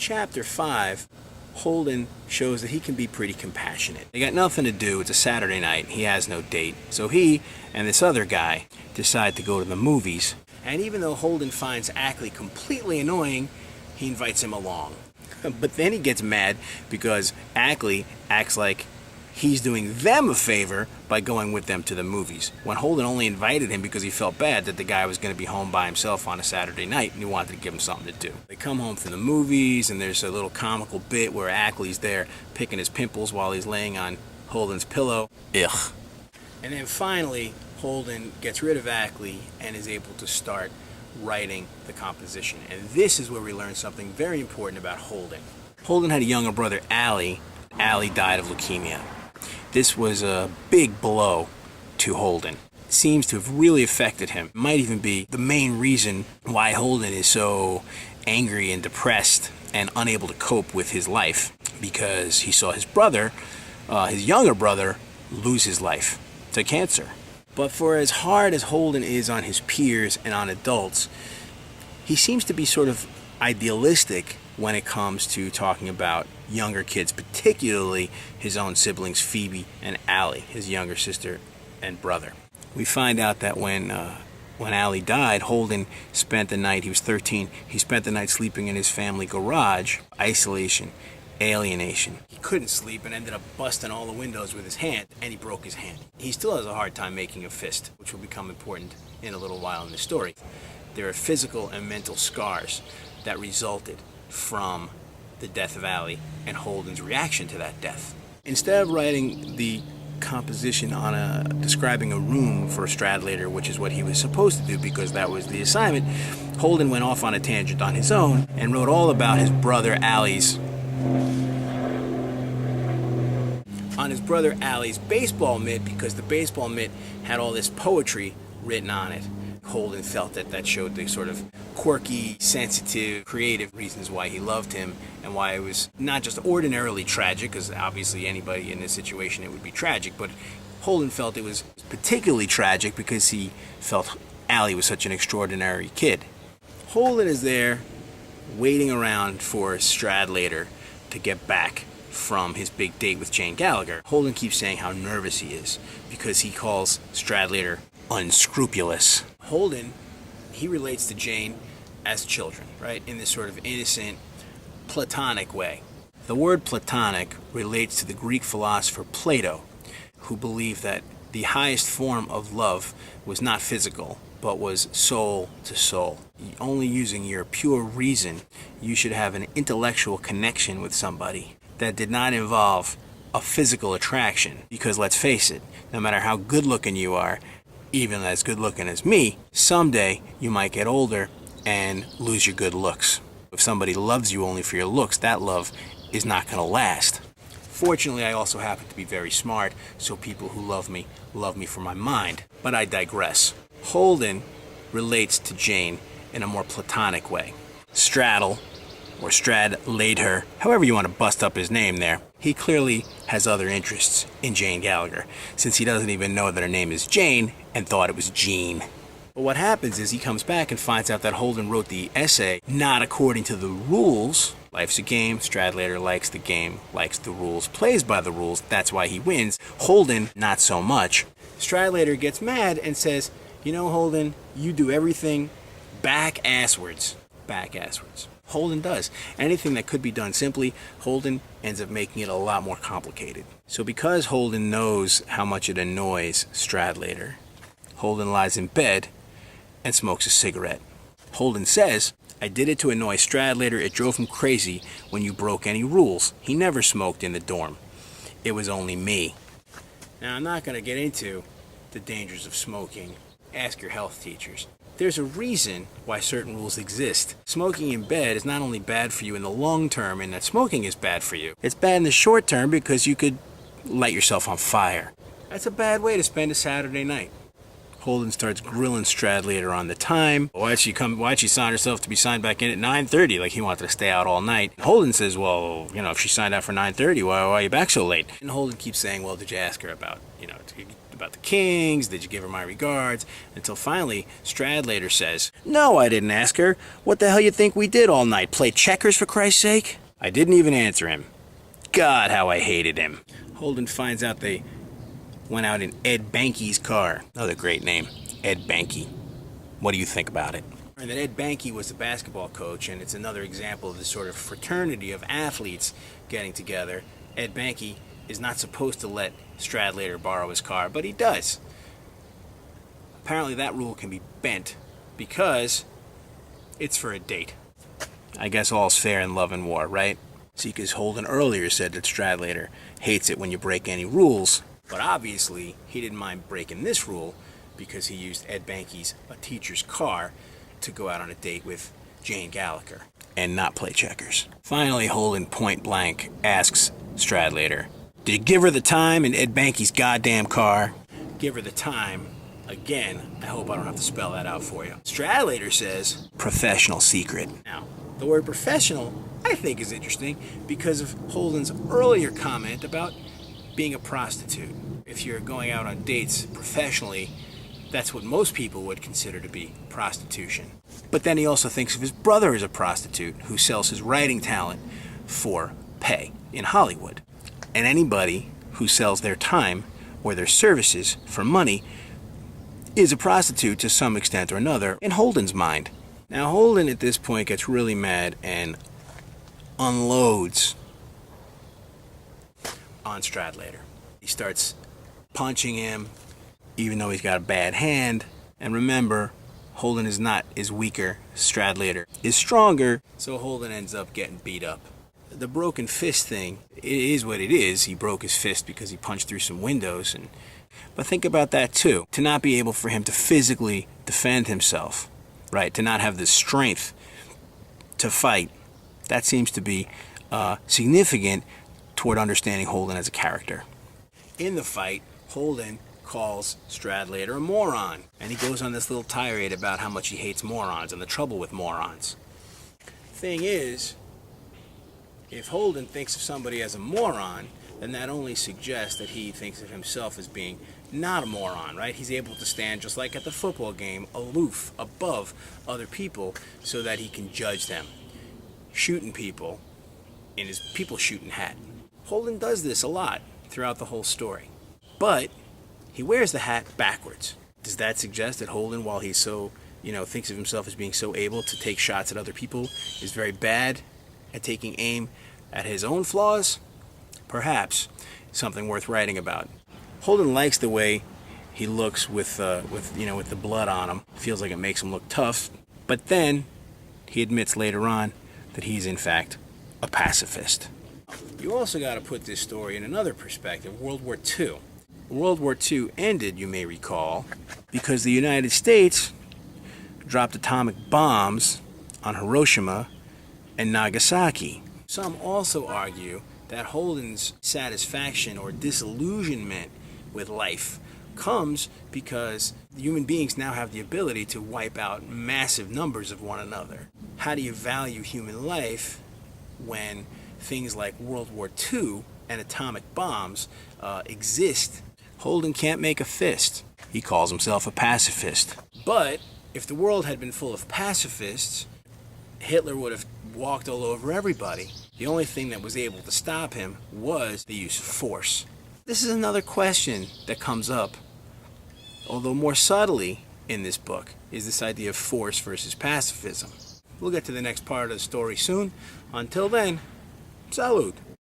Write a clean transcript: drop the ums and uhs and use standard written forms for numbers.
chapter 5, Holden shows that he can be pretty compassionate. They got nothing to do. It's a Saturday night. He has no date. So he and this other guy decide to go to the movies. And even though Holden finds Ackley completely annoying, he invites him along. But then he gets mad because Ackley acts like he's doing them a favor by going with them to the movies, when Holden only invited him because he felt bad that the guy was going to be home by himself on a Saturday night and he wanted to give him something to do. They come home from the movies and there's a little comical bit where Ackley's there picking his pimples while he's laying on Holden's pillow. Ugh. And then finally, Holden gets rid of Ackley and is able to start writing the composition. And this is where we learn something very important about Holden. Holden had a younger brother, Allie. Allie died of leukemia. This was a big blow to Holden. It seems to have really affected him. It might even be the main reason why Holden is so angry and depressed and unable to cope with his life, because he saw his brother, his younger brother, lose his life to cancer. But for as hard as Holden is on his peers and on adults, he seems to be sort of idealistic when it comes to talking about younger kids, particularly his own siblings, Phoebe and Allie, his younger sister and brother. We find out that when Allie died, Holden spent the night, he was 13, he spent the night sleeping in his family garage. Isolation, alienation. He couldn't sleep and ended up busting all the windows with his hand, and he broke his hand. He still has a hard time making a fist, which will become important in a little while in the story. There are physical and mental scars that resulted from the death of Allie and Holden's reaction to that death. Instead of writing the composition on describing a room for Stradlater, which is what he was supposed to do because that was the assignment, Holden went off on a tangent on his own and wrote all about his brother Allie's baseball mitt, because the baseball mitt had all this poetry written on it. Holden felt that showed the sort of quirky, sensitive, creative reasons why he loved him, and why it was not just ordinarily tragic, because obviously anybody in this situation it would be tragic, but Holden felt it was particularly tragic because he felt Allie was such an extraordinary kid. Holden is there waiting around for Stradlater to get back from his big date with Jane Gallagher. Holden keeps saying how nervous he is because he calls Stradlater unscrupulous. Holden, he relates to Jane as children, right? In this sort of innocent, platonic way. The word platonic relates to the Greek philosopher Plato, who believed that the highest form of love was not physical, but was soul to soul. Only using your pure reason, you should have an intellectual connection with somebody that did not involve a physical attraction. Because let's face it, no matter how good looking you are, even as good looking as me, someday you might get older and lose your good looks. If somebody loves you only for your looks, that love is not going to last. Fortunately, I also happen to be very smart, so people who love me for my mind. But I digress. Holden relates to Jane in a more platonic way. Straddle, or Stradlater, however you want to bust up his name there, he clearly has other interests in Jane Gallagher, since he doesn't even know that her name is Jane and thought it was Jean. But what happens is he comes back and finds out that Holden wrote the essay not according to the rules. Life's a game, Stradlater likes the game, likes the rules, plays by the rules, that's why he wins. Holden, not so much. Stradlater gets mad and says, you know, Holden, you do everything back-asswards. Back-asswards. Holden does. Anything that could be done simply, Holden ends up making it a lot more complicated. So because Holden knows how much it annoys Stradlater, Holden lies in bed and smokes a cigarette. Holden says, I did it to annoy Stradlater. It drove him crazy when you broke any rules. He never smoked in the dorm. It was only me. Now, I'm not going to get into the dangers of smoking. Ask your health teachers. There's a reason why certain rules exist. Smoking in bed is not only bad for you in the long term, in that smoking is bad for you. It's bad in the short term because you could light yourself on fire. That's a bad way to spend a Saturday night. Holden starts grilling Stradlater on the time. Why'd she sign herself to be signed back in at 9:30? Like he wanted to stay out all night. Holden says, well, if she signed out for 9:30, why are you back so late? And Holden keeps saying, well, did you ask her about, about the Kings? Did you give her my regards? Until finally, Stradlater says, "No, I didn't ask her. What the hell you think we did all night? Play checkers, for Christ's sake?" I didn't even answer him. God, how I hated him. Holden finds out they went out in Ed Banky's car. Another great name, Ed Banky. What do you think about it? And that Ed Banky was the basketball coach, and it's another example of this sort of fraternity of athletes getting together. Ed Banky is not supposed to let Stradlater borrow his car, but he does. Apparently that rule can be bent because it's for a date. I guess all's fair in love and war, right? See, because Holden earlier said that Stradlater hates it when you break any rules, but obviously he didn't mind breaking this rule because he used Ed Banky's a teacher's car to go out on a date with Jane Gallagher and not play checkers. Finally, Holden point blank asks Stradlater, "Did you give her the time in Ed Banky's goddamn car?" Give her the time. Again, I hope I don't have to spell that out for you. Stradlater says, "Professional secret." Now, the word professional, I think, is interesting because of Holden's earlier comment about being a prostitute. If you're going out on dates professionally, that's what most people would consider to be prostitution. But then he also thinks of his brother as a prostitute who sells his writing talent for pay in Hollywood. And anybody who sells their time or their services for money is a prostitute to some extent or another in Holden's mind. Now Holden at this point gets really mad and unloads on Stradlater. He starts punching him even though he's got a bad hand. And remember, Holden is weaker. Stradlater is stronger, so Holden ends up getting beat up. The broken fist thing, it is what it is. He broke his fist because he punched through some windows. But think about that too. To not be able for him to physically defend himself, right? To not have the strength to fight, that seems to be significant toward understanding Holden as a character. In the fight, Holden calls Stradlater a moron, and he goes on this little tirade about how much he hates morons and the trouble with morons. Thing is, if Holden thinks of somebody as a moron, then that only suggests that he thinks of himself as being not a moron, right? He's able to stand, just like at the football game, aloof, above other people, so that he can judge them, shooting people in his people shooting hat. Holden does this a lot throughout the whole story, but he wears the hat backwards. Does that suggest that Holden, while he's so, thinks of himself as being so able to take shots at other people, is very bad at taking aim at his own flaws? Perhaps something worth writing about. Holden likes the way he looks with the blood on him. Feels like it makes him look tough. But then he admits later on that he's in fact a pacifist. You also got to put this story in another perspective. World War II. World War II ended, you may recall, because the United States dropped atomic bombs on Hiroshima and Nagasaki. Some also argue that Holden's satisfaction or disillusionment with life comes because human beings now have the ability to wipe out massive numbers of one another. How do you value human life when things like World War II and atomic bombs exist? Holden can't make a fist. He calls himself a pacifist. But if the world had been full of pacifists, Hitler would have walked all over everybody. The only thing that was able to stop him was the use of force. This is another question that comes up, although more subtly in this book, is this idea of force versus pacifism. We'll get to the next part of the story soon. Until then, salud.